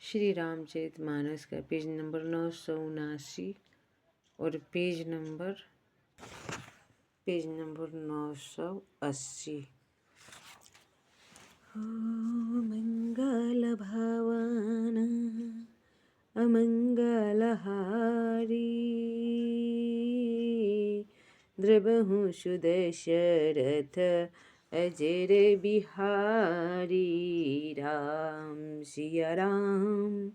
श्री रामचरितमानस का page number 979 और page number 980। मंगल भवन अमंगलहारी, द्रवहु सुदशरथ अजर बिहारी। राम सिया राम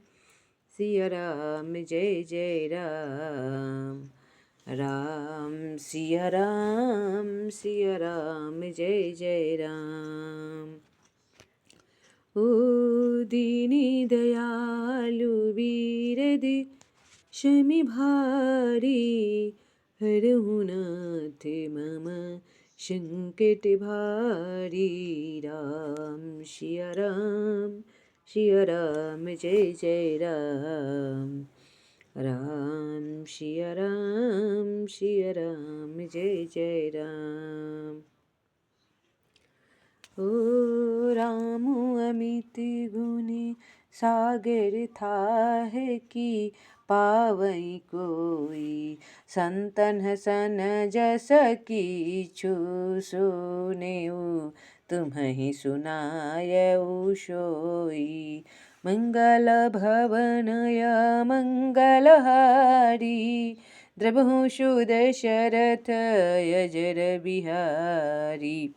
जय जय राम। राम सिया राम जय जय राम। ओ दीनी दयालु वीरदि शमि भारी, हरहु नाथ मम संकट भारी। राम सिया राम जय जय राम। राम सिया राम जय जय राम। ओ राम अमित गुण सागर थाह की, पावई कोई संतन सन जस कीछु। सुनेउ तुम्हि सुनायउ सोई, मंगल भवनय मंगलहारी। द्रवहु सुदशरथ अजर बिहारी।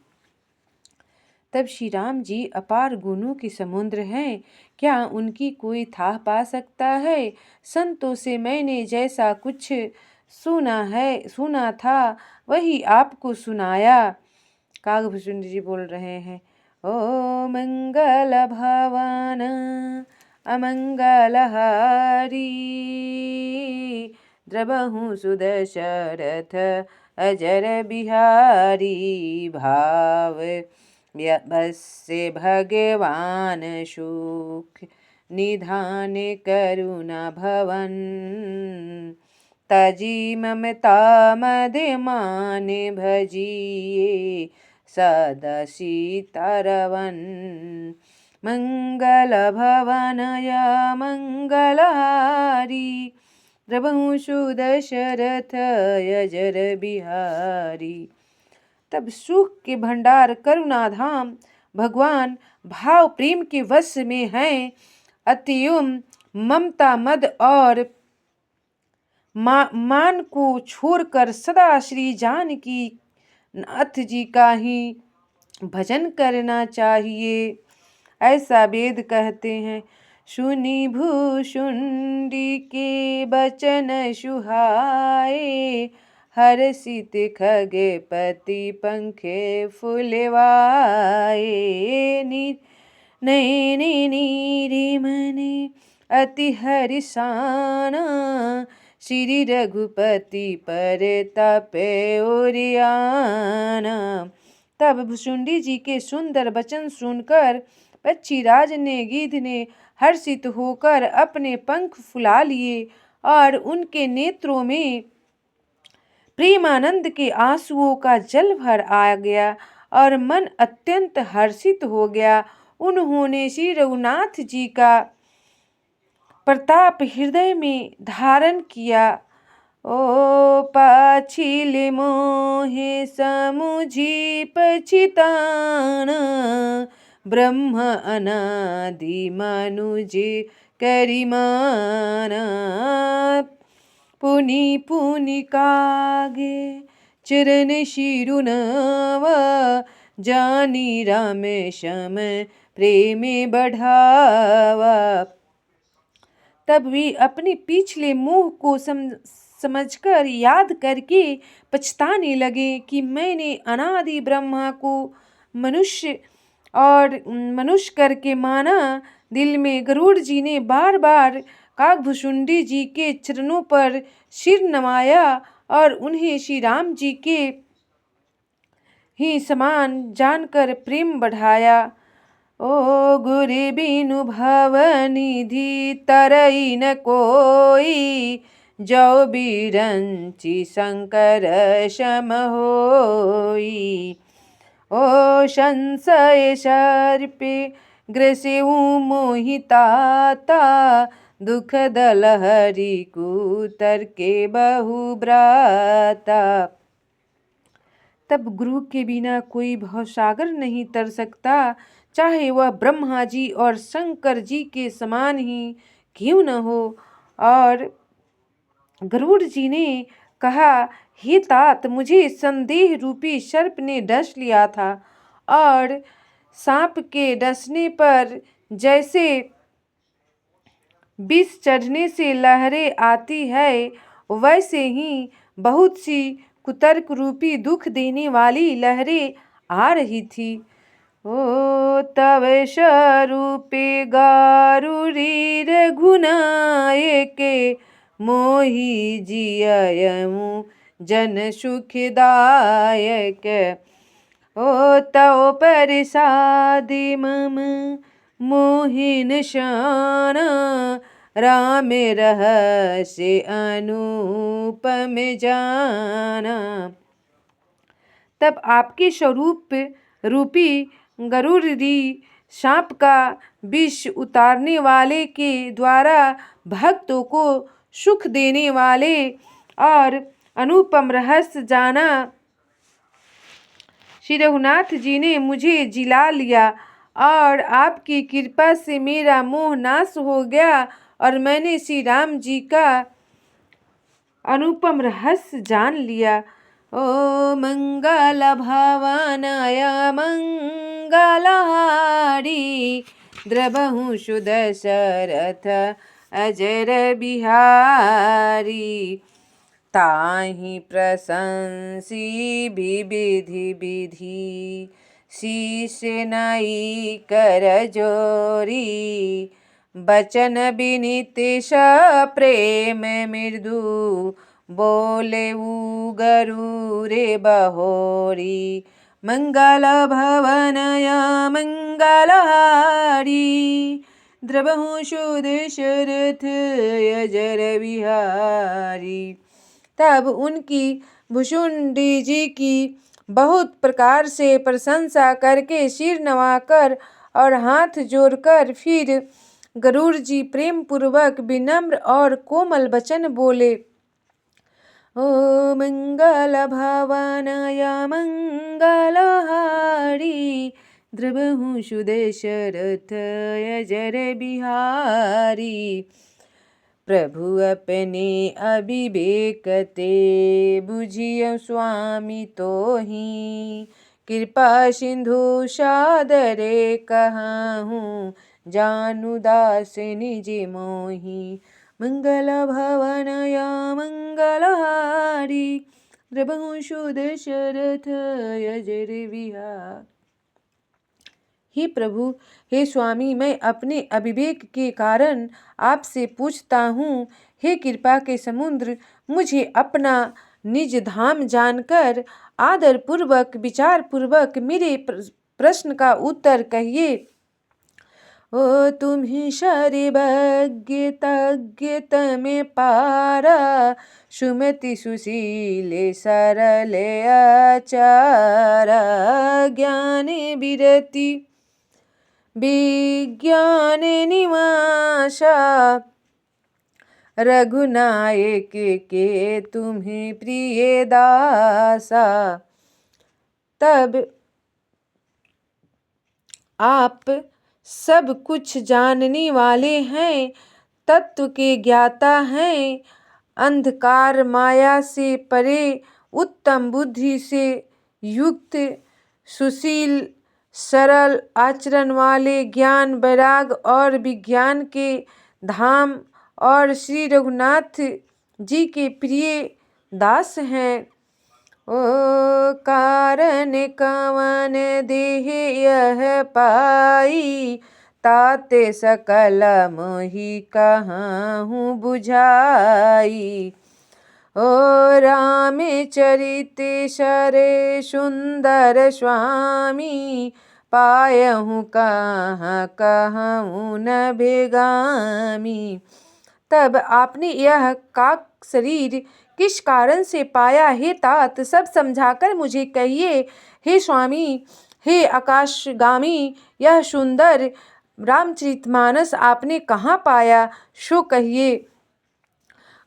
तब श्री राम जी अपार गुणों के समुद्र हैं, क्या उनकी कोई थाह पा सकता है। संतों से मैंने जैसा कुछ सुना था वही आपको सुनाया। कागभूषण जी बोल रहे हैं, ओ मंगल भवन अमंगलहारी, द्रवहु सुदशरथ अजर बिहारी। भाव बसे भगवान सुख निधान करुणा भवन, तजी ममता मद मान भजिए सदा सीतारवन। मंगल भवनय मंगलहारी, द्रवहु सुदशरथ अजर बिहारी। तब सुख के भंडार करुणा धाम भगवान भाव प्रेम के वश में हैं। अत्युम ममता मद और मान को छोड़कर सदा श्री जानकी नाथ जी का ही भजन करना चाहिए, ऐसा वेद कहते हैं। सुनि भूषुंडी के बचन सुहाए, हर्षित खगपति पंखे फुलवाए। नयने नीरिमने अति हरिसाना, श्री रघुपति पर तपे ओरियाना। तब भुसुंडी जी के सुंदर वचन सुनकर पक्षीराज ने गिद्ध ने हर्षित होकर अपने पंख फुला लिए और उनके नेत्रों में प्रेमानंद के आंसुओं का जल भर आ गया और मन अत्यंत हर्षित हो गया। उन्होंने श्री रघुनाथ जी का प्रताप हृदय में धारण किया। ओ पाछिल मोहे समुझी पछिताना, ब्रह्म अनादि मनुज करिमाना। पुनि पुनि कागे चरण शिरुनवा, जानी राम श्याम प्रेम बढ़ावा। तब भी अपने पिछले मोह को समझकर याद करके पछताने लगे कि मैंने अनादि ब्रह्मा को मनुष्य करके माना। दिल में गरुड़ जी ने बार बार काकभुसुंडी जी के चरणों पर सिर नवाया और उन्हें श्री राम जी के ही समान जानकर प्रेम बढ़ाया। ओ गुरु बिनु भवनिधि तरई न कोई, जो बिरंची शंकर सम होई। ओ संशय सर्पे ग्रसेऊ मोहिताता दुख दलहरी कुतर के बहुब्राता। तब गुरु के बिना कोई भवसागर नहीं तर सकता, चाहे वह ब्रह्मा जी और शंकर जी के समान ही क्यों न हो। और गरुड़ जी ने कहा, हे तात, मुझे संदेह रूपी सर्प ने डस लिया था और सांप के डसने पर जैसे विष चढ़ने से लहरें आती है, वैसे ही बहुत सी कुतर्क रूपी दुख देने वाली लहरें आ रही थी। ओ तव स्वरूपे गारुरी रघुनाय के मोहि जियमु जन सुखदायक। ओ तव प्रसादि मम मोहिन शान राम रहस्य अनुपम जाना। तब आपके स्वरूप रूपी गरुड़ी सांप का विष उतारने वाले के द्वारा भक्तों को सुख देने वाले और अनुपम रहस्य जाना। श्री रघुनाथ जी ने मुझे जिला लिया और आपकी कृपा से मेरा मोह नाश हो गया और मैंने श्री राम जी का अनुपम रहस्य जान लिया। ओ मंगल भवनाय मंगलहारी द्रवहु सुदशरथ अजर बिहारी। ताहि प्रशंसी विविधि विधि शीश नई कर जोरी। बचन विनीत प्रेम मृदु बोले गरुरे बहोरी। मंगल भवनय मंगलहारी द्रवहु सुदशरथ अजर बिहारी। तब उनकी भुषुंडी जी की बहुत प्रकार से प्रशंसा करके सिर नवाकर और हाथ जोड़कर फिर गरुड़ जी प्रेम पूर्वक विनम्र और कोमल वचन बोले। ओ मंगल भवनाय मंगलहारी द्रवहु सुदशरथ अजर बिहारी। प्रभु अपने अविवेक ते बुझिय स्वामी तोहि। कृपा सिंधु सादरे कहाहूँ जानु दास निज मोहि। मंगल भवनाय मंगलहारी द्रवहु सुदशरथ अजर बिहारी। हे प्रभु, हे स्वामी, मैं अपने अविवेक के कारण आपसे पूछता हूँ। हे कृपा के समुद्र, मुझे अपना निज धाम जानकर आदर पूर्वक विचार पूर्वक मेरे प्रश्न का उत्तर कहिए। ओ तुम्हि सर्वज्ञ तज्ञ तमें पारा। सुमति सुशील सरल आचारा। ज्ञान विरति विज्ञान निवासा। रघुनायक के तुम्हें प्रिय दासा। तब आप सब कुछ जानने वाले हैं, तत्व के ज्ञाता हैं, अंधकार माया से परे, उत्तम बुद्धि से युक्त, सुशील सरल आचरण वाले, ज्ञान वैराग और विज्ञान के धाम और श्री रघुनाथ जी के प्रिय दास हैं। ओ कारण कवन देह यह पाई। ताते सकल मोहि कहाहूँ बुझाई। ओ राम चरित सरे सुंदर स्वामी। पायहूँ कहाँ कहूँ न भेगामी। तब आपने यह काक शरीर किस कारण से पाया, हे तात, सब समझाकर मुझे कहिए। हे स्वामी, हे आकाशगामी, यह सुंदर रामचरितमानस आपने कहाँ पाया, सो कहिए।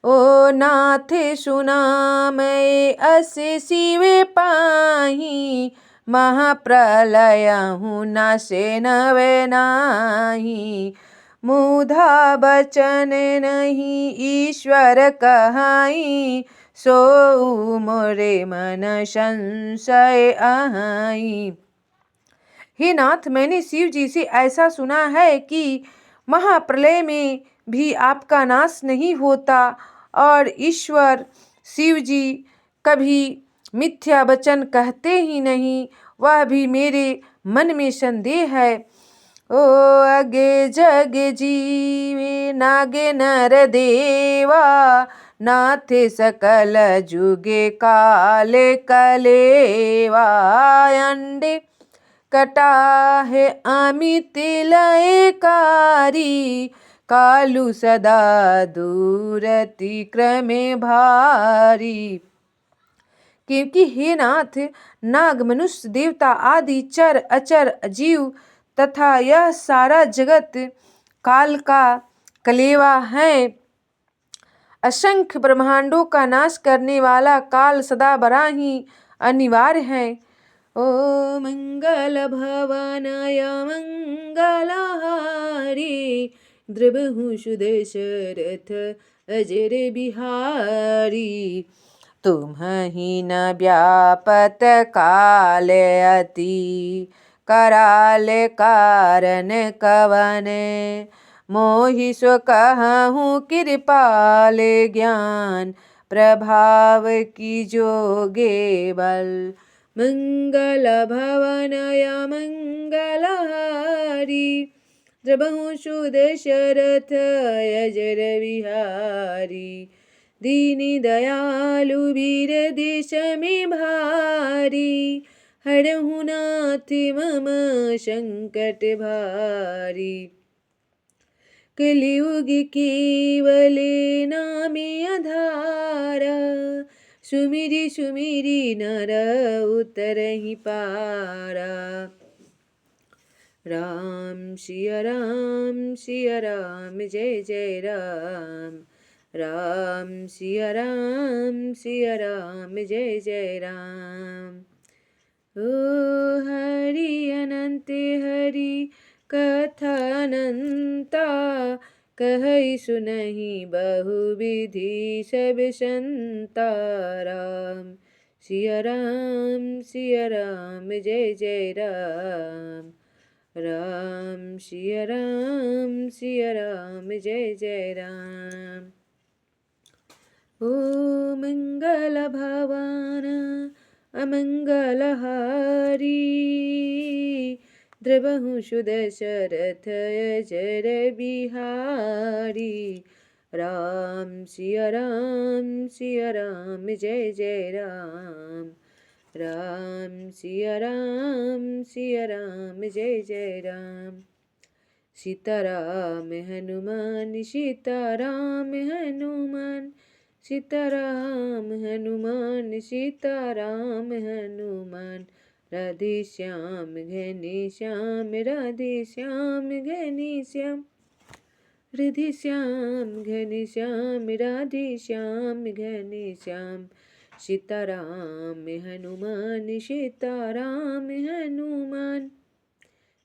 ओ नाथ सुनामय अस शिव पाही, महाप्रलय हूँ नासे नवे नाही। मुधा बचन नहीं ईश्वर कहाई, सो मोरे मन संशय आई। हे नाथ, मैंने शिव जी से ऐसा सुना है कि महाप्रलय में भी आपका नाश नहीं होता, और ईश्वर शिव जी कभी मिथ्या वचन कहते ही नहीं, वह भी मेरे मन में संदेह है। ओ अगे जग जीवे नागे नर देवा, नाथ सकल जुगे काल कलेवा। अंडे कटाहे अमित लयकारी, कालू सदा दूरति क्रमे भारी। क्योंकि हे नाथ, नाग मनुष्य देवता आदि चर अचर जीव तथा यह सारा जगत काल का कलेवा है। असंख्य ब्रह्मांडों का नाश करने वाला काल सदा बड़ा ही अनिवार्य है। ओ मंगल भवनय मंगलहारी, द्रवहु सुदशरथ अजर बिहारी। तुम्हि न व्यापत काल अति, कराल कारण कवन। मोहि सो कहूँ कृपाल ज्ञान, प्रभाव की जोगे बल। मंगल भवनय मंगलहारी, द्रवहु सुदशरथ अजर बिहारी। दीनी दयालु वीर देश में भारी, हरहु नाथ मम संकट भारी। कलियुग केवल नामे आधारा, सुमिरि सुमिरि नर उतरहि पारा। राम सिया राम जय जय राम। राम सिया राम जय जय राम। ओ हरि अनंत हरि कथा अनंता, कहै सुनहि बहुविधि सब संता। राम सिया राम जय जय राम। राम सिया राम जय जय राम। ओ मंगल भवन अमंगलहारी, द्रवहु सुदशरथ अजर बिहारी। राम सिया राम जय जय राम। राम सिया राम जय जय राम। सीताराम हनुमान सीताराम हनुमान, सीताराम हनुमान सीताराम हनुमान। राधे श्याम घनी श्याम राधे श्याम घनी श्याम। राधे श्याम घनी श्याम राधे श्याम घनी श्याम। सीताराम हनुमान सीताराम हनुमान,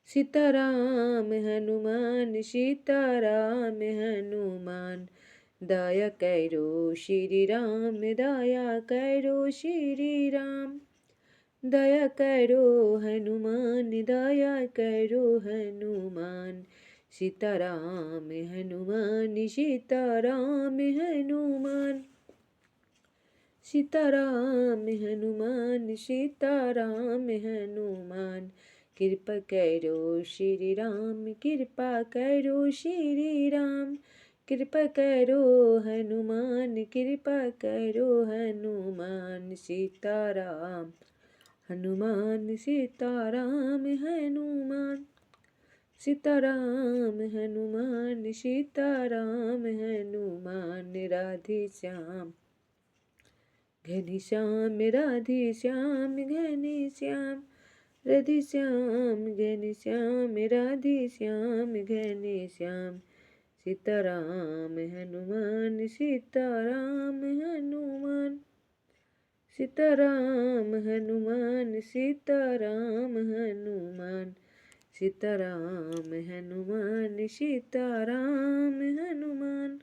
सीताराम हनुमान सीताराम हनुमान। दया करो श्री राम दया करो श्री राम। दया करो हनुमान दया करो हनुमान। सीताराम हनुमान सीताराम हनुमान। सीताराम हनुमान सीताराम हनुमान। कृपा करो श्री राम कृपा करो श्री राम। कृपा करो हनुमान कृपा करो हनुमान। सीताराम हनुमान सीताराम हनुमान। सीताराम हनुमान सीताराम हनुमान। राधे श्याम घनी श्याम राधे श्याम घनी श्याम। राधे श्याम घन श्याम राधे श्याम घन श्याम सीताराम हनुमान सीताराम हनुमान सीताराम हनुमान सीताराम हनुमान सीताराम हनुमान सीताराम हनुमान।